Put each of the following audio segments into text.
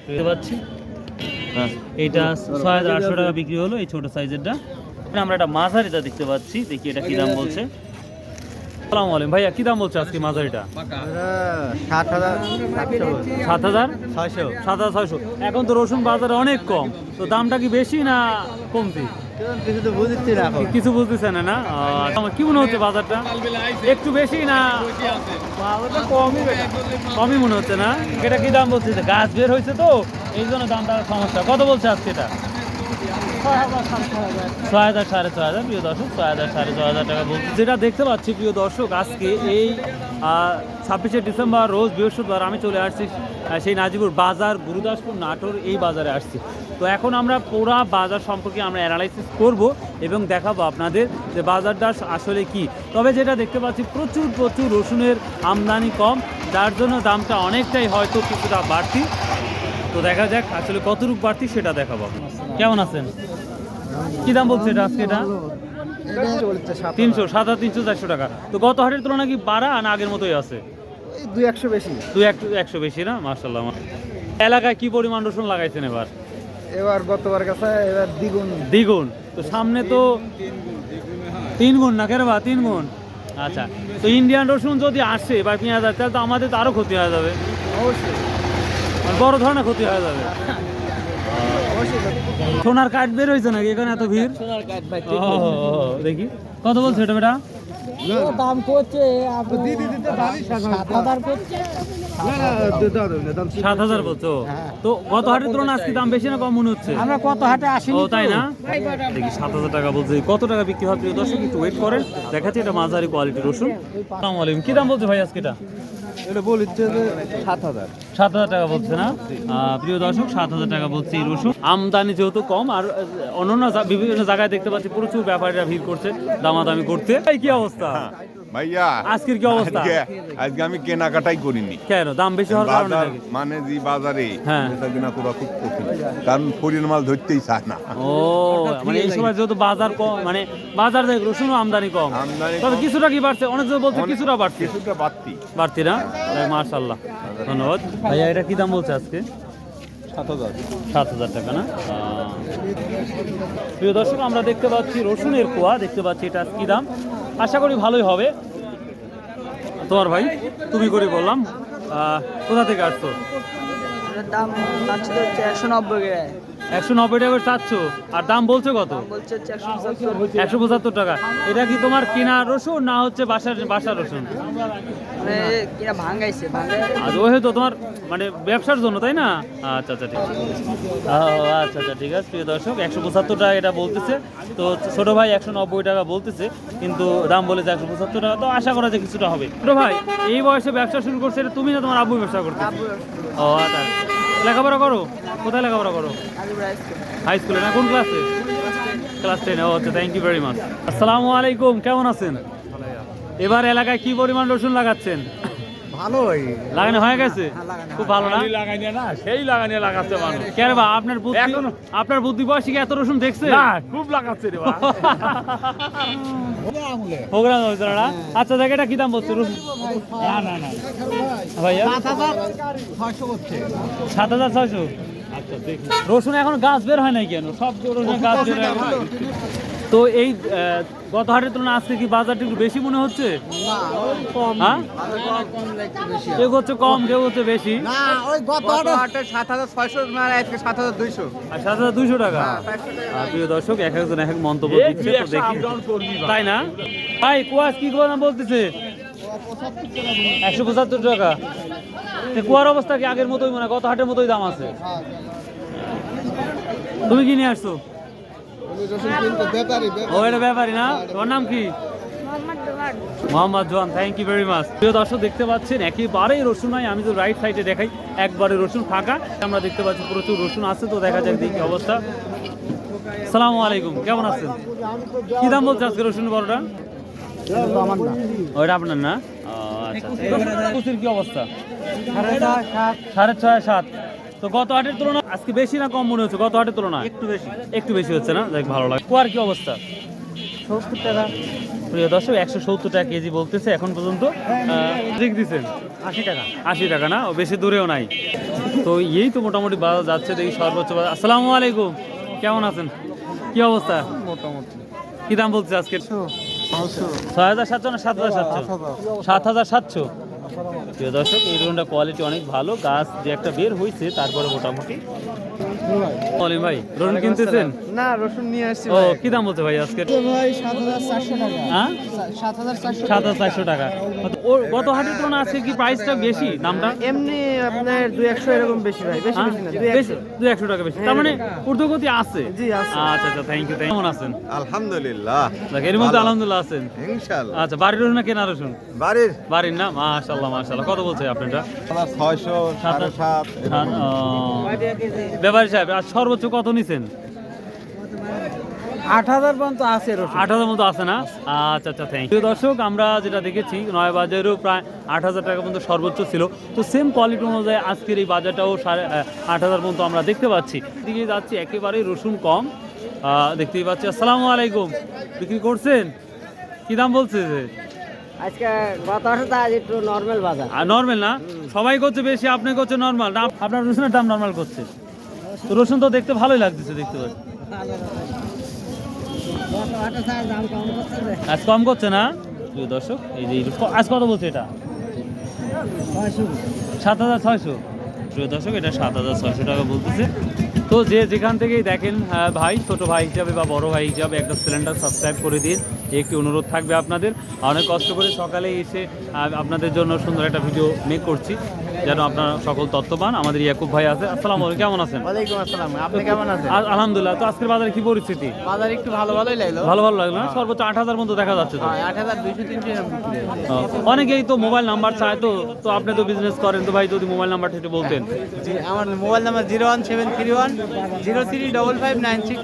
দেখতে পাচ্ছি এইটা 6800 টাকা বিক্রি হলো এই ছোট সাইজেরটা। আমরা একটা মাঝারিটা দেখতে পাচ্ছি, দেখি এটা কি দাম বলছে। আসসালামু আলাইকুম ভাইয়া, কি দাম বলছে আজকে মাঝারিটা? 7600। এখন তো রসুন বাজারে অনেক কম, তো দামটা কি বেশি না কমতি? কিছু বুঝতেছে না। কি মনে হচ্ছে বাজারটা একটু বেশি না কমই মনে হচ্ছে না? এটা কি দাম বলছে? গাছ বের হয়েছে তো এই জন্য দামটা সমস্যা। কত বলছে আজকে এটা? 6000 6500 প্রিয় দর্শক, 6000 6500 টাকা বলছে। যেটা দেখতে পাচ্ছি প্রিয় দর্শক, আজকে এই 26শে ডিসেম্বর রোজ বৃহস্পতিবার আমি চলে আসছি সেই নাজিপুর বাজার, গুরুদাসপুর নাটোর এই বাজারে আসছি। তো এখন আমরা পুরো বাজার সম্পর্কে আমরা অ্যানালাইসিস করব এবং দেখাবো আপনাদের যে বাজারটা আসলে কি। তবে যেটা দেখতে পাচ্ছি প্রচুর রসুনের আমদানি কম, যার জন্য দামটা অনেকটাই হয়তো কিছুটা বাড়তি। তো দেখা যাক আসলে কতটুকু বাড়তি সেটা দেখাবো। কেমন আছেন? কি দাম বলছে এটা আজকে? এটা 300 400 টাকা। তো গত হাটের তুলনায় কি বাড়া না আগের মতোই আছে? 200 বেশি, 100 বেশি না? মাশাআল্লাহ। এলাকায় কি পরিমাণ রসুন লাগাইছেন এবার গতবার কাছে এবার দ্বিগুণ। তো সামনে তো 3 গুণ না কেন বা 3 গুণ। আচ্ছা, তো ইন্ডিয়ান রসুন যদি আসে বা পেঁয়াজ আসে তাহলে তো আমাদের তো আরো ক্ষতি হয়ে যাবে। অবশ্যই বড় ধরনের ক্ষতি হয়ে যাবে। সোনার কাঠ বের হয়েছে নাকি এখানে এত ভিড়? দেখি কত বলছে এটা বেটা? দাম করছে 7000 বলছো? তো গত হাটের তুলনায় আজকে দাম বেশি না কম মনে হচ্ছে? আমরা কত হাটে আসি। ও তাই না? দেখি 7000 টাকা বলছে। কত টাকা বিক্রি হয় প্রিয় দর্শক একটু ওয়েট করেন, দেখাচ্ছি। এটা মাঝারি কোয়ালিটি রসুন। আসসালামু আলাইকুম, কি দাম বলছে ভাই আজকে এটা? এটা বলছে যে 7000 টাকা বলছে না? প্রিয় দর্শক 7000 টাকা বলছে এই রসুন। আমদানি যেহেতু কম, আর অন্যান্য বিভিন্ন জায়গায় দেখতে পাচ্ছি প্রচুর ব্যাপারীরা ভিড় করছে দামাদামি করতে। কি অবস্থা ভাইয়া আজকের? কি অবস্থা? আজকে আমি কেনাকাটাই করিনি। কেন? দাম বেশি হওয়ার কারণে নাকি? মানে যে বাজারে হ্যাঁ, এটা কেনা করা খুব কঠিন, কারণ ফরিন মাল ধরতেই চায় না। ও মানে এই সময় যেহেতু বাজার কম, মানে বাজার থেকে রসুন আমদানি কম, তবে কিছুটা কি বাড়ছে? অনেক জন বলছে কিছুটা বাড়ছে। কিছুটা বাড়তি না? মাশাআল্লাহ, ধন্যবাদ ভাইয়া। এটা কি দাম বলছে আজকে? 7000 টাকা না? প্রিয় দর্শক আমরা দেখতে পাচ্ছি রসুনের কোয়া, দেখতে পাচ্ছি এটা কি দাম। আশা করি ভালোই হবে। তোমার ভাই তুমি করে বললাম, কোথা থেকে আসছো? দাম 190 টাকা চাচ্ছ, আর দাম বলছে কত? 175 টাকা। এটা কি তোমার কেনা রসুন না হচ্ছে বাসার রসুন? তো তোমার মানে ব্যবসার জন্য, তাই না? আচ্ছা ঠিক আছে। আচ্ছা ঠিক আছে প্রিয় দর্শক, 175 টাকা এটা বলতেছে। তো ছোট ভাই 190 টাকা বলতেছে, কিন্তু দাম বলেছে 175 টাকা। তো আশা করা যায় কিছুটা হবে। ছোট ভাই এই বয়সে ব্যবসা শুরু করছে, এটা তুমি না তোমার আব্বু ব্যবসা করতে? ও আচ্ছা। লেখাপড়া করো? কোথায় লেখাপড়া করো? হাই স্কুলে না? কোন ক্লাসে? ক্লাস 10। ও আচ্ছা, থ্যাংক ইউ ভেরি মাচ। আসসালামু আলাইকুম, কেমন আছেন? এবার এলাকায় কি পরিমাণ রসুন লাগাচ্ছেন? ভালোই লাগানো হয়ে গেছে? খুব ভালো না? সেই লাগানিয়া লাগাচ্ছে মানুষ। কেন বা আপনার বুদ্ধি বয়সী কি এত রসুন দেখছে? খুব লাগাচ্ছে রে প্রোগ্রাম হয়েছে না? আচ্ছা দেখ, এটা কি দাম বলছে রসুন? না ভাইয়া 7600। আচ্ছা দেখি, রসুন এখন গাছ বের হয় নাই কেন? সব রসুন গাছ বের হয়। তো এই গত হাটের তুলনায় আজকে কি বাজারটা একটু বেশি মনে হচ্ছে? হ্যাঁ, কেউ হচ্ছে কম, কেউ হচ্ছে বেশি। 7200 টাকা। প্রিয় দর্শক এক একজন এক এক মন্তব্য দিচ্ছে, তো দেখি তাই না? ভাই কুয়াশ কি দাম বলতেছে? 175 টাকা। কুয়ার অবস্থা কি আগের মতোই মনে হয়? গত হাটের মতোই দাম আছে? তুমি কি নিয়ে আসছো? ও এটা ব্যাপারী না? তোমার নাম কি? মোহাম্মদ জোয়ান, থ্যাংক ইউ ভেরি মাচ। প্রিয় দর্শক দেখতে পাচ্ছেন একেবারেই রসুন নাই। আমি তো রাইট সাইডে দেখাই, একবারে রসুন ফাঁকা। আমরা দেখতে পাচ্ছি প্রচুর রসুন আছে। তো দেখা যাক দেখি অবস্থা। আসসালামু আলাইকুম, কেমন আছেন? কি দাম বলছে আজকে রসুন বড়টা? ওইটা আপনার না? আচ্ছা, কি অবস্থা? 6.5 7। তো গত হাটের তুলনায় আজকে বেশি না কম মনে হচ্ছে? গত হাটের তুলনায় একটু বেশি হচ্ছে না? দেখ ভালো লাগে। কুয়ার কি অবস্থা? 70 টাকা। প্রিয় দর্শক 170 টাকা কেজি বলতেছে এখন পর্যন্ত। ঠিক দিচ্ছেন 80 টাকা। 80 টাকা না, ও বেশি দূরেও নাই। তো এই তো মোটামুটি বাজার যাচ্ছে, দেখি সর্বোচ্চ বাজার। আসসালামু আলাইকুম, কেমন আছেন, কি অবস্থা? মোটামুটি কি দাম বলছে আজকে? 6,700 না 7,700? 7,700। প্রিয় দর্শক এই রুনটা কোয়ালিটি অনেক ভালো, গাছ যে একটা বের হয়েছে তারপরে মোটামুটি। অলিম ভাই রসুন কিনতেছেন? না, রসুন নিয়ে আসছি ও কি দাম বলছে ভাই আজকে? ভাই 7,400 টাকা। হ্যাঁ 7,400 7,400 টাকা। ও গত হাটের তুলনায় আজকে কি প্রাইসটা বেশি, দামটা? এমনি আপনার 200 এরকম বেশি ভাই, বেশি হ্যাঁ? বেশি না, বেশি, 200 টাকা বেশি, তার মানে ঊর্ধ্বগতি আছে। জি আছে। আচ্ছা আচ্ছা, থ্যাংক ইউ। কেমন আছেন? আলহামদুলিল্লাহ, দেখ, এর মধ্যে আলহামদুলিল্লাহ আছেন। ইনশাআল্লাহ। আচ্ছা, বাড়ির রসুন না কেনা রসুন? বাড়ির বাড়ির না, মাশাআল্লাহ মাশাআল্লাহ। কত বলছে আপনারটা? 600, 750। ব্যাপারী সাহেব আর সর্বোচ্চ কত নিছেন? 8,000 পর্যন্ত আছে রসুন। 8,000 মতো আছে না? আচ্ছা আচ্ছা, থ্যাংক ইউ। দর্শক আমরা যেটা দেখেছি নয় বাজারেও প্রায় 8,000 টাকা পর্যন্ত সর্বোচ্চ ছিল। তো সেম কোয়ালিটি অনুযায়ী আজকের এই বাজারটাও 8,500 পর্যন্ত আমরা দেখতে পাচ্ছি। দিকে যাচ্ছি একেবারেই রসুন কম, দেখতেই পাচ্ছি। আসসালামু আলাইকুম, বিক্রি করছেন? কি দাম বলছে? আজকে গত হাটে আজ একটু নরমাল বাজার। আর নর্মাল না, সবাই করছে বেশি, আপনি করছে নর্মাল না? আপনার রসুনের দাম নর্মাল করছে তো? রসুন তো দেখতে ভালোই লাগতেছে, দেখতে পাচ্ছি। আজ কম করছে না? প্রিয় দর্শক এই যে আজ কত বলছে এটা? 7,600। প্রিয় দর্শক এটা 7,600 টাকা বলতেছে। তো যে যেখান থেকেই দেখেন ভাই, ছোট ভাই হিসাবে বা বড় ভাই হিসাবে একটা সিলিন্ডার সাবস্ক্রাইব করে দিন, একটি অনুরোধ থাকবে আপনাদের। অনেক কষ্ট করে সকালে এসে আপনাদের জন্য সুন্দর একটা ভিডিও মেক করছি, যেন আপনারা সকল তথ্য পান। আমাদের ইয়াকুব ভাই আছে। আসসালামু আলাইকুম, কেমন আছেন? ওয়ালাইকুম আসসালাম, আপনি কেমন আছেন? আলহামদুলিল্লাহ। তো আজকের বাজারে কি পরিস্থিতি? বাজার একটু ভালোই লাগলো। ভালো লাগলো না? সর্বোচ্চ 8,000 মতো দেখা যাচ্ছে তো। 8,200-300 এরকম বিক্রি হয়েছে। অনেকেই তো মোবাইল নাম্বার চায়, তো তো আপনি তো বিজনেস করেন, তো ভাই যদি মোবাইল নাম্বারটা একটু বলতেন। জি, আমার mobile number 01731 035596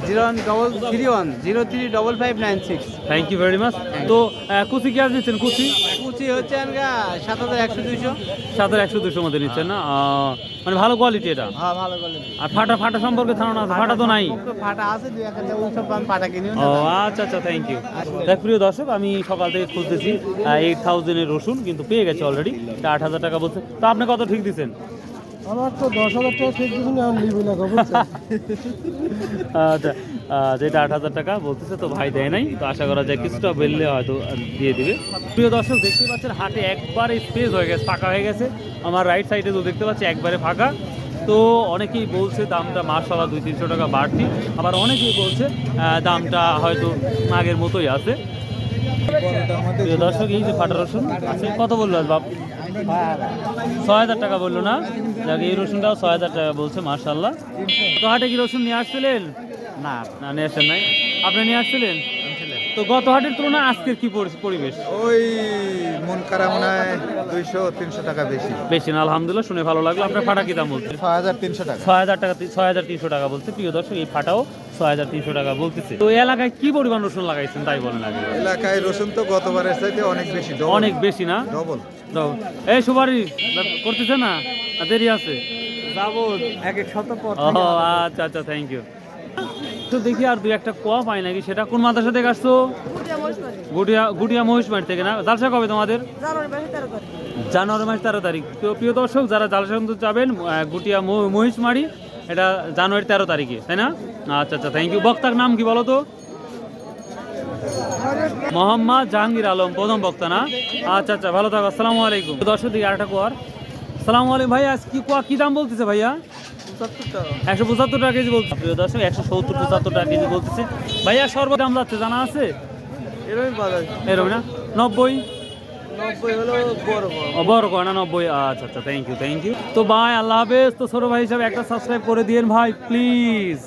0135596। Thank you very much. তো কুচি কি আজ নিচ্ছেন? কুচি কুচি হচ্ছে 7,100-200। 7,100-200 মধ্যে নিচ্ছেন না? মানে ভালো কোয়ালিটি এটা। হ্যাঁ, ভালো কোয়ালিটি। আর ফাটা ফাটা সম্পর্কে ধারণা আছে? ফাটা তো নাই। ফাটা আছে, 2-1টা ওই সব আমি ফাটা কিনিও ও না। আচ্ছা আচ্ছা, থ্যাংক ইউ। দেখ প্রিয় দর্শক, আমি সকাল থেকে খুঁজতেছি 8,000-এর রসুন, কিন্তু পেয়ে গেছে অলরেডি। 8,000 টাকা বলছে। তো আপনি কত ঠিক দিচ্ছেন? আমার তো 10,000 টাকা ঠিক দিবেন, আমি নিব না খবর। আচ্ছা, যেটা 8,000 টাকা বলতেছে, তো ভাই দেয় নাই। তো আশা করা যায় কিছুটা বেললে হয়তো দিয়ে দিবে। প্রিয় দর্শক দেখতে পাচ্ছেন হাটে একবারে স্পেস হয়ে গেছে, ফাঁকা হয়ে গেছে। আমার রাইট সাইডে তো দেখতে পাচ্ছি একবারে ফাঁকা। তো অনেকেই বলছে দামটা মাশাআল্লাহ 200-300 টাকা বাড়তি, আবার অনেকেই বলছে দামটা হয়তো আগের মতোই আছে। প্রিয় দর্শক এই যে ফাটা রসুন আছে, কত বললো আজ বাপ? 6,000 টাকা বললো না? যাক, এই রসুনটাও 6,000 টাকা বলছে, মাশাআল্লাহ। তো হাটে কি রসুন নিয়ে আসছিলেন? না, না, নিয়ে আসেন নাই। আপনি নিয়ে আসছিলেন? তো গত হাটের তুলনায় আজকের কি পরিবেশ? ওই মন খারাপ মনে হয় 200-300 টাকা বেশি। বেশি না, আলহামদুলিল্লাহ, শুনে ভালো লাগলো। আপনার ফাটা কি দাম বলছে? 6,300 টাকা। 6,000 টাকা, 6,300 টাকা বলছে। প্রিয় দর্শক এই ফাটাও 6,300 টাকা বলতেছে। তো এই এলাকায় কি পরিমাণ রসুন লাগাইছেন তাই বলেন আগে? এলাকায় রসুন তো গতবারের চাইতে অনেক বেশি, অনেক বেশি না? ডবল। এই সুপারি করতেছে না, দেরি আছে? যাবো এক শত পর। ও আচ্ছা আচ্ছা, থ্যাংক ইউ। তো দেখি আর 2-1টা কোয়া পাই নাকি। সেটা কোন মাদ্রাসা থেকে আসছো? গুটিয়া মহিষমারি থেকে না? জালসা কবে তোমাদের? জানুয়ারি মাস 13 তারিখ। তো প্রিয় দর্শক, যারা জালসা শুনতে যাবেন, গুটিয়া মহিষমারি, এটা জানুয়ারি 13 তারিখে, তাই না? আচ্ছা আচ্ছা, থ্যাংক ইউ। বক্তার নাম কি বলো তো? মোহাম্মদ জাহাঙ্গীর আলম, প্রথম বক্তা না? আচ্ছা আচ্ছা, ভালো থাকো। আসসালামু আলাইকুম। দর্শক দিকে আরেকটা কোয়ার। আসসালামু আলাইকুম ভাইয়া, কি কোয়া কি দাম বলতেছে ভাইয়া? 175 টাকা কেজি বলছে। প্রিয় দর্শক 170-75 টাকা কেজি বলতেছে ভাইয়া। সর্ব দাম যাচ্ছে জানা আছে? এরকমই বাজার। এরকম না? 90 হলো বড় বড় করে না? 90। আচ্ছা আচ্ছা, থ্যাংক ইউ থ্যাংক ইউ। তো ভাই আল্লাহ হাফেজ। তো ছোট ভাই হিসাবে একটা সাবস্ক্রাইব করে দিয়েন ভাই, প্লিজ।